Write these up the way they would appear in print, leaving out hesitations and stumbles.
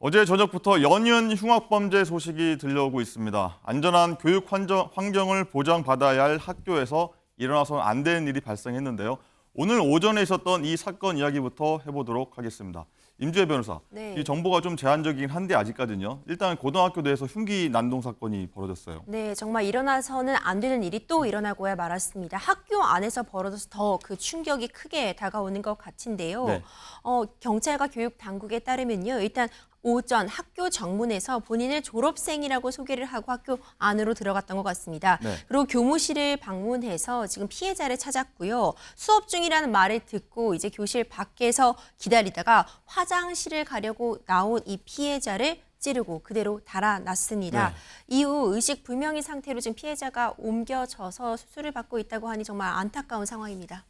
어제 저녁부터 연이은 흉악범죄 소식이 들려오고 있습니다. 안전한 교육 환경을 보장받아야 할 학교에서 일어나서는 안 되는 일이 발생했는데요. 오늘 오전에 있었던 이 사건 이야기부터 해보도록 하겠습니다. 임주혜 변호사, 네. 이 정보가 좀 제한적이긴 한데 아직까지는요. 일단 고등학교 내에서 흉기 난동 사건이 벌어졌어요. 네, 정말 일어나서는 안 되는 일이 또 일어나고야 말았습니다. 학교 안에서 벌어져서 더 그 충격이 크게 다가오는 것 같은데요. 네. 경찰과 교육 당국에 따르면요. 일단 오전 학교 정문에서 본인을 졸업생이라고 소개를 하고 학교 안으로 들어갔던 것 같습니다. 네. 그리고 교무실을 방문해서 지금 피해자를 찾았고요. 수업 중이라는 말을 듣고 이제 교실 밖에서 기다리다가 화장실을 가려고 나온 이 피해자를 찌르고 그대로 달아났습니다. 네. 이후 의식 불명의 상태로 지금 피해자가 옮겨져서 수술을 받고 있다고 하니 정말 안타까운 상황입니다.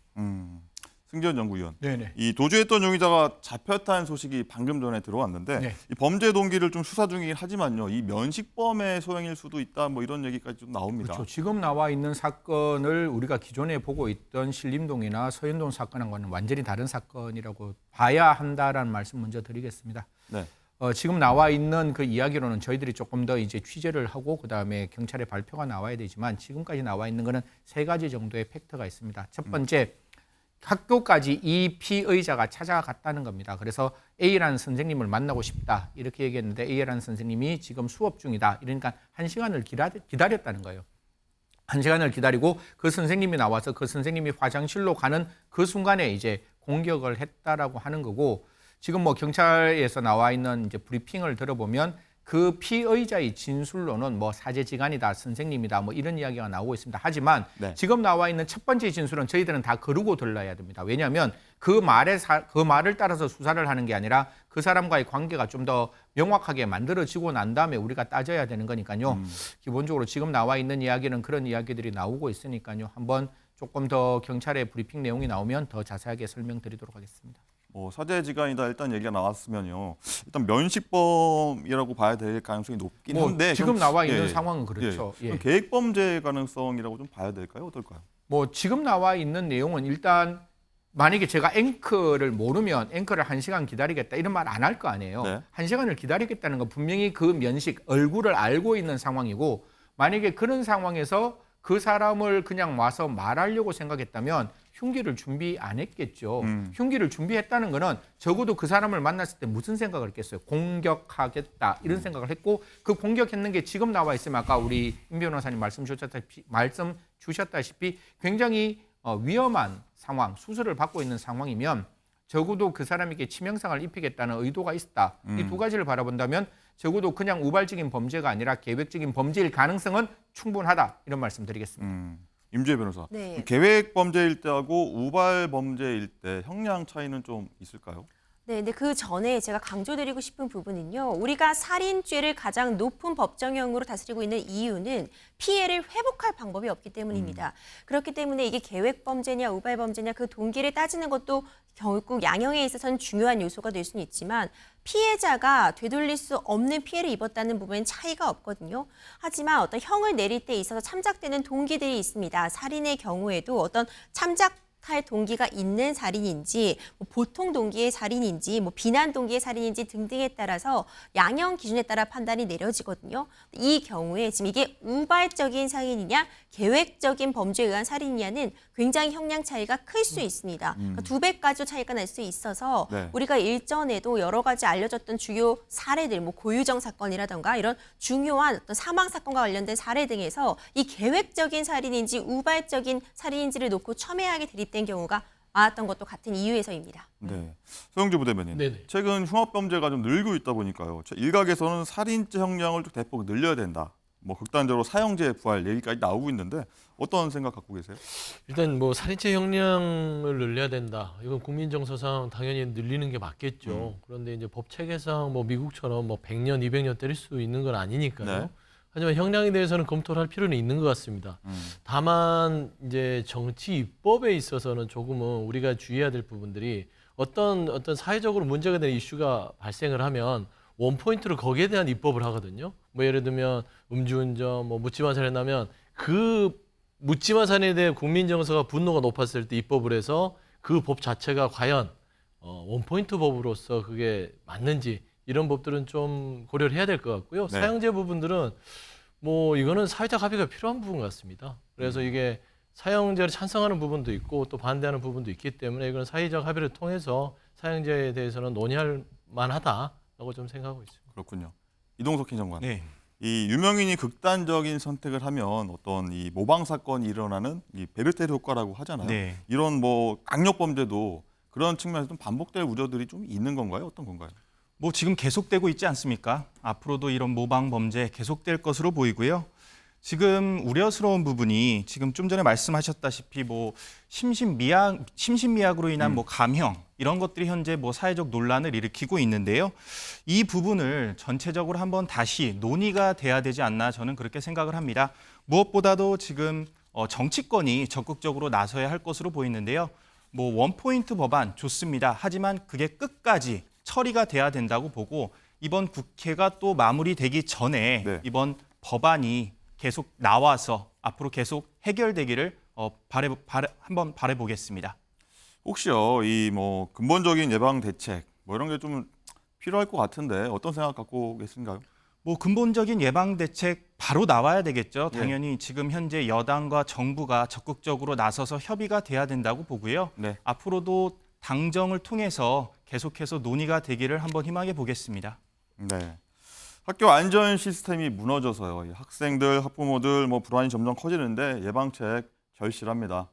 승지현 연구위원. 네네. 이 도주했던 용의자가 잡혔다는 소식이 방금 전에 들어왔는데 네. 이 범죄 동기를 좀 수사 중이긴 하지만요. 이 면식범의 소행일 수도 있다 뭐 이런 얘기까지 좀 나옵니다. 그렇죠. 지금 나와 있는 사건을 우리가 기존에 보고 있던 신림동이나 서현동 사건과는 완전히 다른 사건이라고 봐야 한다라는 말씀 먼저 드리겠습니다. 네. 지금 나와 있는 그 이야기로는 저희들이 조금 더 이제 취재를 하고 그다음에 경찰의 발표가 나와야 되지만 지금까지 나와 있는 거는 세 가지 정도의 팩트가 있습니다. 첫 번째, 학교까지 이 피의자가 찾아갔다는 겁니다. 그래서 A라는 선생님을 만나고 싶다 이렇게 얘기했는데 A라는 선생님이 지금 수업 중이다. 이러니까 1시간을 기다렸다는 거예요. 1시간을 기다리고 그 선생님이 나와서 그 선생님이 화장실로 가는 그 순간에 이제 공격을 했다라고 하는 거고, 지금 뭐 경찰에서 나와 있는 이제 브리핑을 들어보면 그 피의자의 진술로는 뭐 사제지간이다, 선생님이다, 뭐 이런 이야기가 나오고 있습니다. 하지만 네. 지금 나와 있는 첫 번째 진술은 저희들은 다 거르고 들러야 됩니다. 왜냐하면 그 말을 따라서 수사를 하는 게 아니라 그 사람과의 관계가 좀 더 명확하게 만들어지고 난 다음에 우리가 따져야 되는 거니까요. 기본적으로 지금 나와 있는 이야기는 그런 이야기들이 나오고 있으니까요. 한번 조금 더 경찰의 브리핑 내용이 나오면 더 자세하게 설명드리도록 하겠습니다. 사제지간이다 일단 얘기가 나왔으면요. 일단 면식범이라고 봐야 될 가능성이 높긴 한데 지금 나와 있는 예, 상황은 그렇죠. 예. 예. 그럼 계획범죄 가능성이라고 좀 봐야 될까요? 어떨까요? 뭐 지금 나와 있는 내용은 일단 만약에 제가 앵커를 모르면 앵커를 1시간 기다리겠다 이런 말 안 할 거 아니에요. 네. 1시간을 기다리겠다는 건 분명히 그 면식, 얼굴을 알고 있는 상황이고, 만약에 그런 상황에서 그 사람을 그냥 와서 말하려고 생각했다면 흉기를 준비 안 했겠죠. 흉기를 준비했다는 거는 적어도 그 사람을 만났을 때 무슨 생각을 했겠어요? 공격하겠다 이런 생각을 했고, 그 공격했는 게 지금 나와 있으면 아까 우리 임 변호사님 말씀 주셨다시피 굉장히 위험한 상황, 수술을 받고 있는 상황이면 적어도 그 사람에게 치명상을 입히겠다는 의도가 있다. 이 두 가지를 바라본다면 적어도 그냥 우발적인 범죄가 아니라 계획적인 범죄일 가능성은 충분하다. 이런 말씀 드리겠습니다. 임주혜 변호사. 네. 계획 범죄일 때하고 우발 범죄일 때 형량 차이는 좀 있을까요? 네, 근데 그 전에 제가 강조드리고 싶은 부분은요. 우리가 살인죄를 가장 높은 법정형으로 다스리고 있는 이유는 피해를 회복할 방법이 없기 때문입니다. 그렇기 때문에 이게 계획범죄냐 우발범죄냐 그 동기를 따지는 것도 결국 양형에 있어서는 중요한 요소가 될 수는 있지만 피해자가 되돌릴 수 없는 피해를 입었다는 부분엔 차이가 없거든요. 하지만 어떤 형을 내릴 때 있어서 참작되는 동기들이 있습니다. 살인의 경우에도 어떤 할 동기가 있는 살인인지, 뭐 보통 동기의 살인인지, 뭐 비난 동기의 살인인지 등등에 따라서 양형 기준에 따라 판단이 내려지거든요. 이 경우에 지금 이게 우발적인 살인이냐, 계획적인 범죄에 의한 살인이냐는 굉장히 형량 차이가 클 수 있습니다. 그러니까 2배까지 차이가 날 수 있어서 네. 우리가 일전에도 여러 가지 알려졌던 주요 사례들, 뭐 고유정 사건이라던가 이런 중요한 어떤 사망 사건과 관련된 사례 등에서 이 계획적인 살인인지 우발적인 살인인지를 놓고 첨예하게 대립된 경우가 많았던 것도 같은 이유에서입니다. 네. 소영주 부대변인. 네네. 최근 흉악범죄가 좀 늘고 있다 보니까요. 일각에서는 살인죄 형량을 좀 대폭 늘려야 된다. 뭐 극단적으로 사형제 부활 얘기까지 나오고 있는데 어떤 생각 갖고 계세요? 일단 뭐 살인죄 형량을 늘려야 된다. 이건 국민 정서상 당연히 늘리는 게 맞겠죠. 그런데 이제 법 체계상 뭐 미국처럼 뭐 100년, 200년 때릴 수 있는 건 아니니까요. 네. 하지만 형량에 대해서는 검토를 할 필요는 있는 것 같습니다. 다만 이제 정치 입법에 있어서는 조금은 우리가 주의해야 될 부분들이 어떤 사회적으로 문제가 되는 이슈가 발생을 하면 원포인트로 거기에 대한 입법을 하거든요. 뭐 예를 들면 음주운전, 뭐 묻지마 살인 나면 그 묻지마 살인에 대해 국민 정서가 분노가 높았을 때 입법을 해서 그 법 자체가 과연 원포인트 법으로서 그게 맞는지 이런 법들은 좀 고려를 해야 될 것 같고요. 네. 사형제 부분들은 뭐 이거는 사회적 합의가 필요한 부분 같습니다. 그래서 이게 사형제를 찬성하는 부분도 있고 또 반대하는 부분도 있기 때문에 이건 사회적 합의를 통해서 사형제에 대해서는 논의할 만하다라고 좀 생각하고 있습니다. 그렇군요. 이동석 행정관. 네. 이 유명인이 극단적인 선택을 하면 어떤 이 모방 사건이 일어나는 이 베르테르 효과라고 하잖아요. 네. 이런 뭐 강력 범죄도 그런 측면에서 좀 반복될 우려들이 좀 있는 건가요? 어떤 건가요? 뭐 지금 계속되고 있지 않습니까? 앞으로도 이런 모방 범죄 계속될 것으로 보이고요. 지금 우려스러운 부분이 지금 좀 전에 말씀하셨다시피 뭐 심신미약으로 인한 뭐 감형 이런 것들이 현재 뭐 사회적 논란을 일으키고 있는데요. 이 부분을 전체적으로 한번 다시 논의가 돼야 되지 않나 저는 그렇게 생각을 합니다. 무엇보다도 지금 정치권이 적극적으로 나서야 할 것으로 보이는데요. 뭐 원포인트 법안 좋습니다. 하지만 그게 끝까지 처리가 돼야 된다고 보고 이번 국회가 또 마무리되기 전에 네. 이번 법안이 계속 나와서 앞으로 계속 해결되기를 한번 바라보겠습니다. 혹시요, 이 뭐 근본적인 예방 대책 뭐 이런 게 좀 필요할 것 같은데 어떤 생각 갖고 계신가요? 뭐 근본적인 예방 대책 바로 나와야 되겠죠. 예. 당연히 지금 현재 여당과 정부가 적극적으로 나서서 협의가 돼야 된다고 보고요. 네. 앞으로도 당정을 통해서 계속해서 논의가 되기를 한번 희망해 보겠습니다. 네. 학교 안전 시스템이 무너져서요. 이 학생들, 학부모들 뭐 불안이 점점 커지는데 예방책 절실합니다.